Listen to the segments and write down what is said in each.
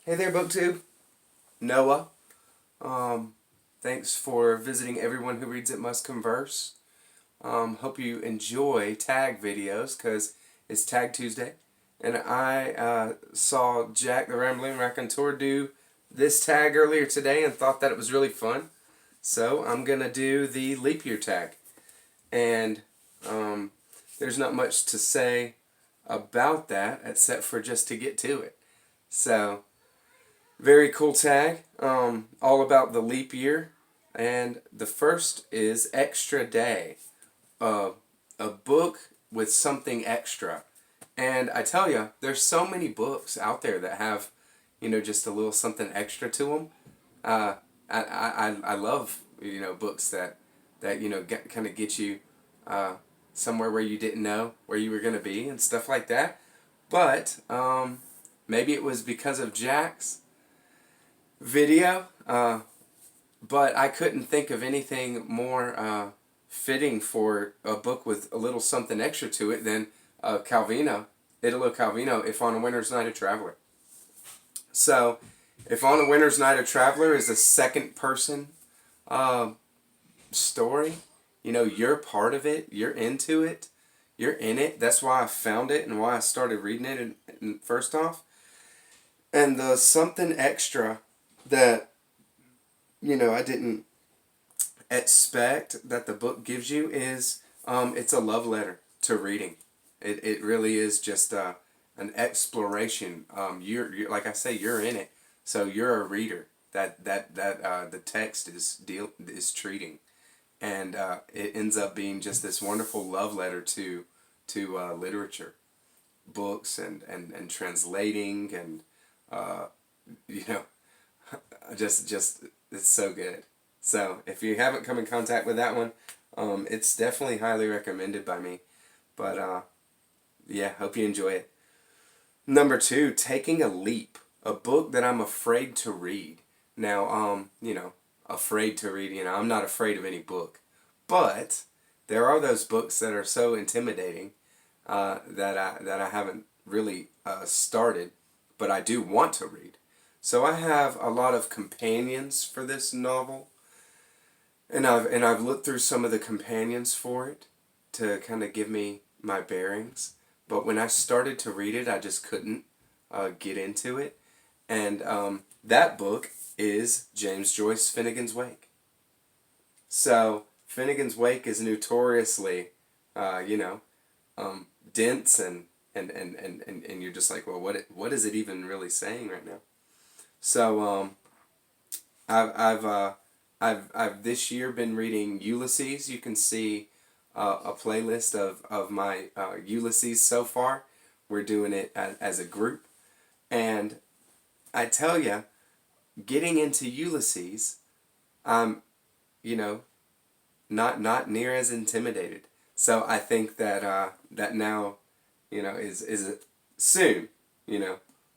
Hey there, Booktube. Noah. Thanks for visiting. Everyone who reads it must converse. Hope you enjoy tag videos because it's Tag Tuesday. And I saw Jack the Rambling Raconteur do this tag earlier today and thought that it was really fun. So I'm going to do the leap year tag. And there's not much to say about that except for just to get to it. So, very cool tag, all about the leap year. And the first is Extra Day, a book with something extra. And I tell you, there's so many books out there that have, just a little something extra to them. I love, books that kind of get you somewhere where you didn't know where you were going to be and stuff like that. But maybe it was because of Jack's video, but I couldn't think of anything more fitting for a book with a little something extra to it than Italo Calvino, If on a Winter's Night a Traveler. So, If on a Winter's Night a Traveler is a second person story. You're part of it, you're into it, you're in it. That's why I found it and why I started reading it and first off. And the something extra that, I didn't expect that the book gives you is it's a love letter to reading. It really is just an exploration. You're like I say, you're in it, so you're a reader that the text is treating, and it ends up being just this wonderful love letter to literature, books, and translating, and just it's so good. So if you haven't come in contact with that one, it's definitely highly recommended by me. But yeah, hope you enjoy it. Number 2, Taking a Leap, a book that I'm afraid to read. Now, afraid to read. I'm not afraid of any book, but there are those books that are so intimidating that I haven't really started, but I do want to read. So I have a lot of companions for this novel, and I've looked through some of the companions for it to kind of give me my bearings. But when I started to read it, I just couldn't get into it. And that book is James Joyce, Finnegan's Wake. So Finnegan's Wake is notoriously, dense and you're just like, well, what is it even really saying right now? So I've this year been reading Ulysses. You can see a playlist of my Ulysses so far. We're doing it as a group, and I tell you, getting into Ulysses, I'm, not near as intimidated. So I think that that now, is soon,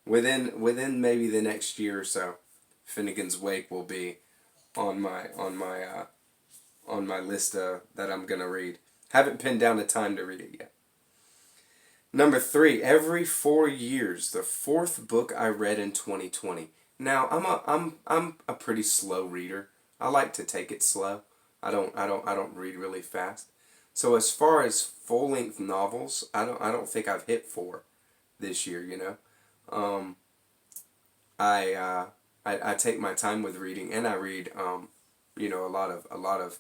within maybe the next year or so, Finnegan's Wake will be on my list that I'm gonna read. Haven't pinned down a time to read it yet. Number 3, Every 4 Years, the 4th book I read in 2020. Now I'm a pretty slow reader. I like to take it slow. I don't read really fast. So as far as full-length novels, I don't think I've hit 4 this year. I take my time with reading, and I read a lot of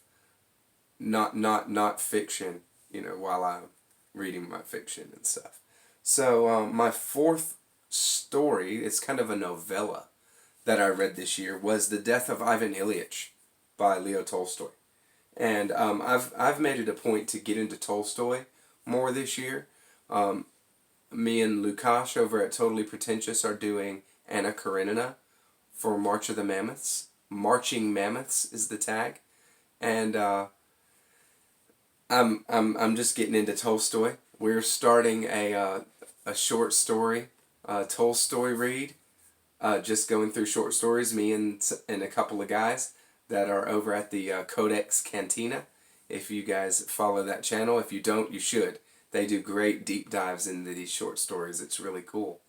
not fiction, while I'm reading my fiction and stuff. So my 4th story, it's kind of a novella that I read this year, was The Death of Ivan Ilyich by Leo Tolstoy. And I've made it a point to get into Tolstoy more this year. Me and Lukash over at Totally Pretentious are doing Anna Karenina for March of the Mammoths. Marching Mammoths is the tag. And I'm just getting into Tolstoy. We're starting a short story Tolstoy read. Just going through short stories, me and a couple of guys that are over at the Codex Cantina. If you guys follow that channel, if you don't, you should. They do great deep dives into these short stories. It's really cool.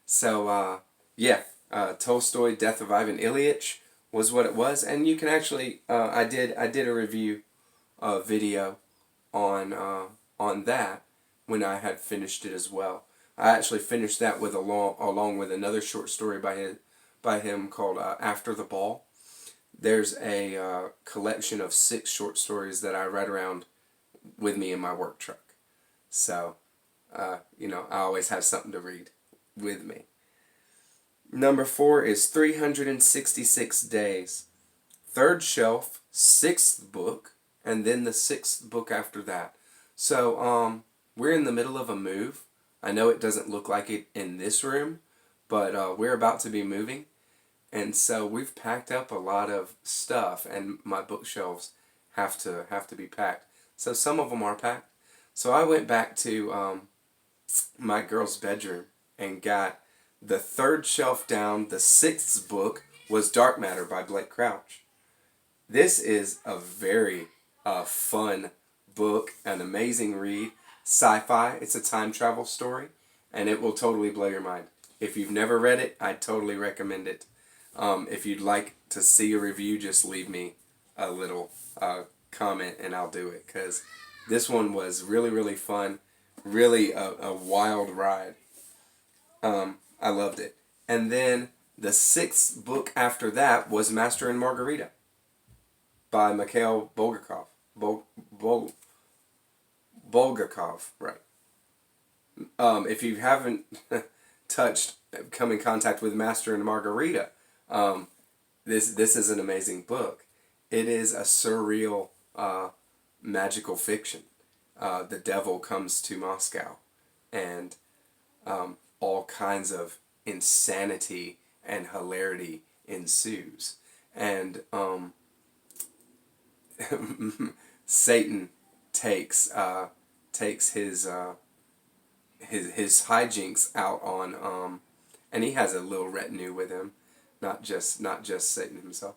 So yeah, Tolstoy, Death of Ivan Ilyich was what it was, and you can actually I did a review video on that when I had finished it as well. I actually finished that with along with another short story by him called After the Ball. There's a collection of 6 short stories that I read around with me in my work truck. So, you know, I always have something to read with me. Number 4 is 366 Days. Third shelf, 6th book, and then the 6th book after that. So, we're in the middle of a move. I know it doesn't look like it in this room, but we're about to be moving. And so we've packed up a lot of stuff, and my bookshelves have to be packed. So some of them are packed. So I went back to my girl's bedroom and got the 3rd shelf down. The 6th book was Dark Matter by Blake Crouch. This is a very fun book, an amazing read. Sci-fi. It's a time travel story, and it will totally blow your mind. If you've never read it, I'd totally recommend it. If you'd like to see a review, just leave me a little comment and I'll do it, because this one was really, really fun. Really a wild ride. I loved it. And then the 6th book after that was Master and Margarita by Mikhail Bulgakov. Bulgakov, right. If you haven't come in contact with Master and Margarita, this is an amazing book. It is a surreal, magical fiction. The devil comes to Moscow, and all kinds of insanity and hilarity ensues. And Satan takes his hijinks out on and he has a little retinue with him, not just Satan himself,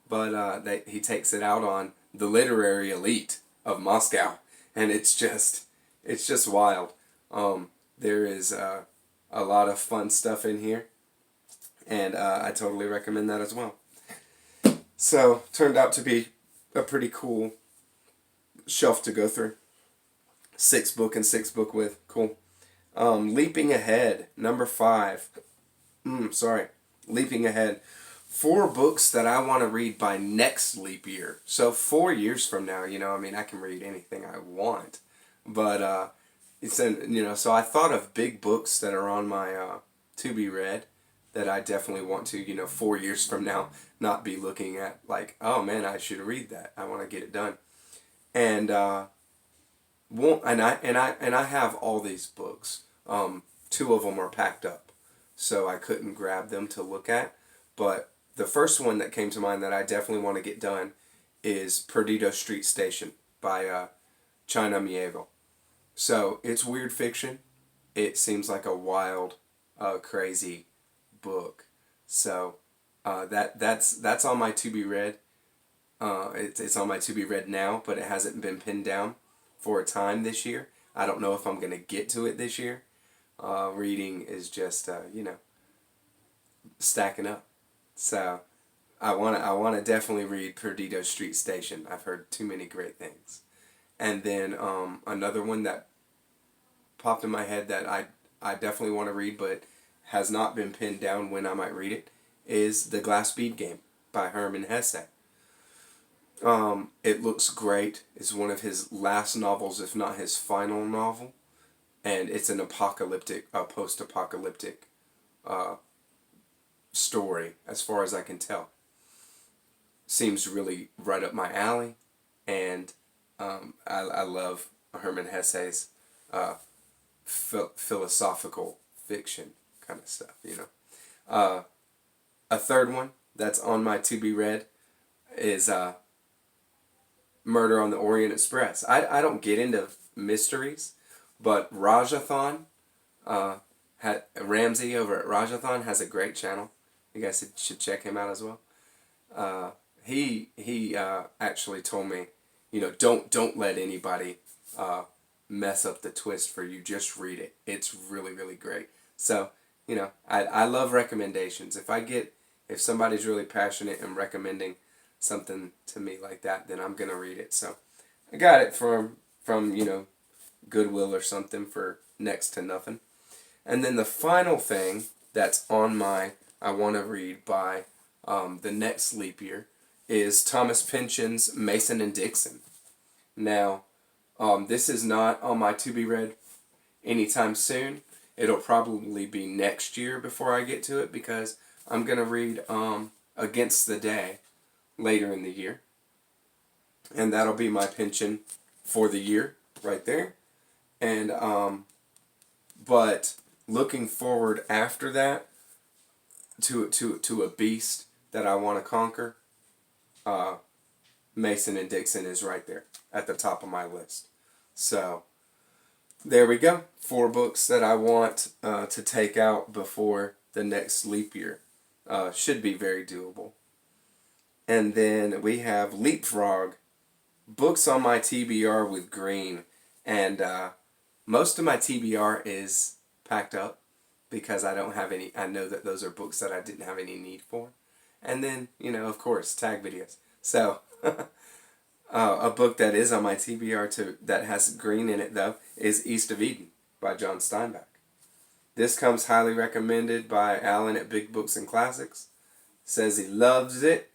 but he takes it out on the literary elite of Moscow, and it's just wild. There is a lot of fun stuff in here, and I totally recommend that as well. So turned out to be a pretty cool shelf to go through. 6th book and 6th book with. Cool. Leaping Ahead, number 5. Leaping Ahead. 4 books that I want to read by next leap year. So 4 years from now, you know, I mean, I can read anything I want. But, so I thought of big books that are on my to be read that I definitely want to, 4 years from now, not be looking at like, oh man, I should read that. I want to get it done. And, I have all these books. 2 of them are packed up, so I couldn't grab them to look at. But the first one that came to mind that I definitely want to get done is Perdido Street Station by China Mieville. So it's weird fiction. It seems like a wild, crazy book. So that's on my to be read. It's on my to be read now, but it hasn't been pinned down for a time this year. I don't know if I'm going to get to it this year. Reading is just, stacking up. So I want to definitely read Perdido Street Station. I've heard too many great things. And then another one that popped in my head that I definitely want to read but has not been pinned down when I might read it is The Glass Bead Game by Hermann Hesse. It looks great. It's one of his last novels, if not his final novel. And it's an post-apocalyptic story, as far as I can tell. Seems really right up my alley. And I love Hermann Hesse's philosophical fiction kind of stuff, A third one that's on my to be read is Murder on the Orient Express. I don't get into mysteries, but Rajathon, Ramsey over at Rajathon has a great channel. You guys should check him out as well. He actually told me, don't let anybody mess up the twist for you. Just read it. It's really, really great. So I love recommendations. If somebody's really passionate and recommending something to me like that, then I'm gonna read it. So I got it from Goodwill or something for next to nothing. And then the final thing that's on my I want to read by the next leap year is Thomas Pynchon's Mason and Dixon. Now, this is not on my to be read anytime soon. It'll probably be next year before I get to it because I'm going to read Against the Day later in the year. And that'll be my pension for the year right there. And but looking forward after that to a beast that I want to conquer, Mason and Dixon is right there at the top of my list. So there we go. 4 books that I want to take out before the next leap year. Should be very doable. And then we have Leapfrog, books on my TBR with green. And most of my TBR is packed up because I don't have any. I know that those are books that I didn't have any need for. And then, of course, tag videos. So a book that is on my TBR that has green in it, though, is East of Eden by John Steinbeck. This comes highly recommended by Alan at Big Books and Classics. Says he loves it.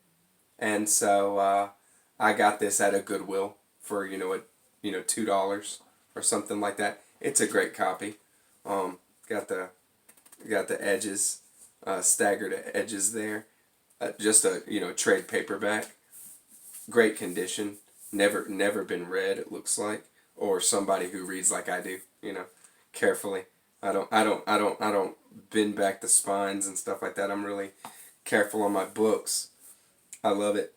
And so I got this at a Goodwill for, $2 or something like that. It's a great copy. Got the edges, staggered edges there. Just a, trade paperback. Great condition. Never been read, it looks like. Or somebody who reads like I do, carefully. I don't bend back the spines and stuff like that. I'm really careful on my books. I love it.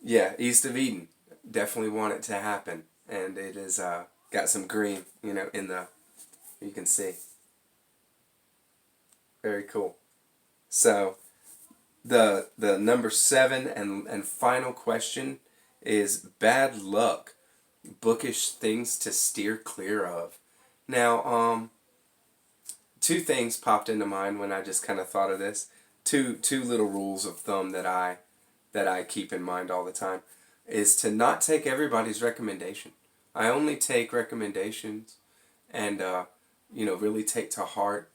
Yeah, East of Eden. Definitely want it to happen. And it is got some green, in the, you can see. Very cool. So the number 7 and final question is bad luck, bookish things to steer clear of. Now, 2 things popped into mind when I just kind of thought of this. Two little rules of thumb that I keep in mind all the time is to not take everybody's recommendation. I only take recommendations and really take to heart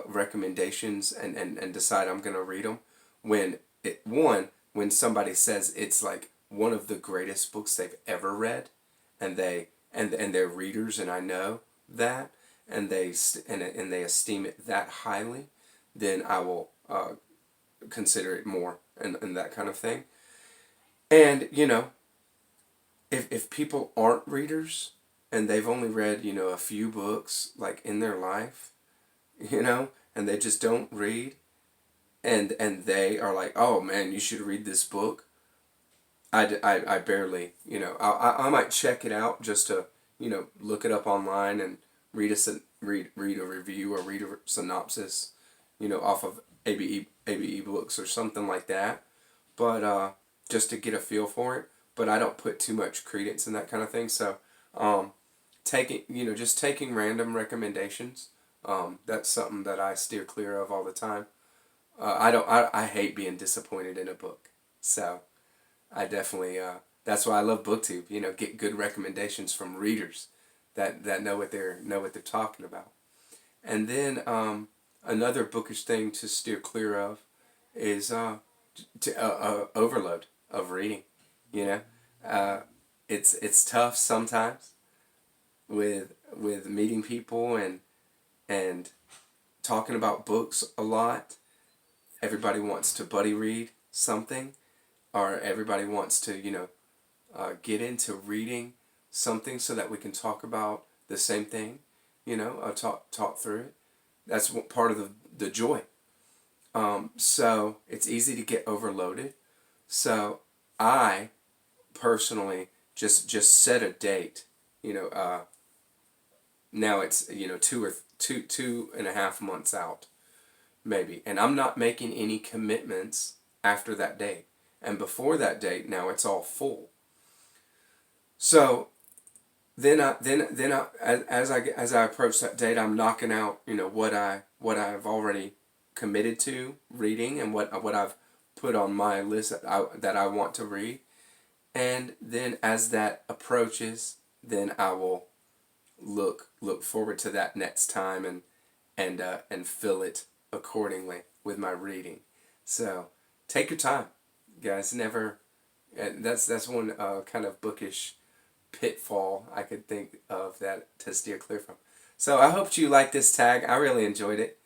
recommendations and decide I'm gonna read them when somebody says it's like one of the greatest books they've ever read, and they're readers, and I know that, and they esteem it that highly, then I will consider it more and that kind of thing. And if people aren't readers and they've only read a few books like in their life, and they just don't read, and they are like, oh man, you should read this book. I barely, I might check it out just to, look it up online and read a review or read a synopsis, off of ABE books or something like that, but just to get a feel for it. But I don't put too much credence in that kind of thing. So just taking random recommendations, that's something that I steer clear of all the time. I hate being disappointed in a book. So I definitely, that's why I love Booktube, get good recommendations from readers that know what they're talking about. And then another bookish thing to steer clear of is overload of reading. It's tough sometimes with meeting people and talking about books a lot. Everybody wants to buddy read something, or everybody wants to get into reading something so that we can talk about the same thing, talk through it. That's part of the joy. So it's easy to get overloaded. So I personally just set a date. Now it's 2.5 months out, maybe, and I'm not making any commitments after that date. And before that date, now it's all full. So as I approach that date, I'm knocking out, what I've already committed to reading, and what I've put on my list that I want to read. And then as that approaches, then I will look forward to that next time, and fill it accordingly with my reading. So take your time, guys. Never. That's one kind of bookish pitfall I could think of that to steer clear from. So I hope you like this tag. I really enjoyed it,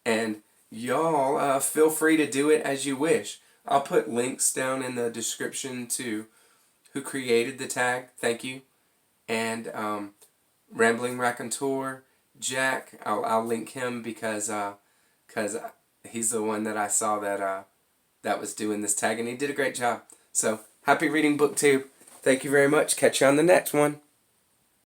and y'all feel free to do it as you wish. I'll put links down in the description to who created the tag. Thank you. And Rambling Raconteur, Jack, I'll link him because he's the one that I saw that was doing this tag, and he did a great job. So happy reading, Booktube. Thank you very much. Catch you on the next one.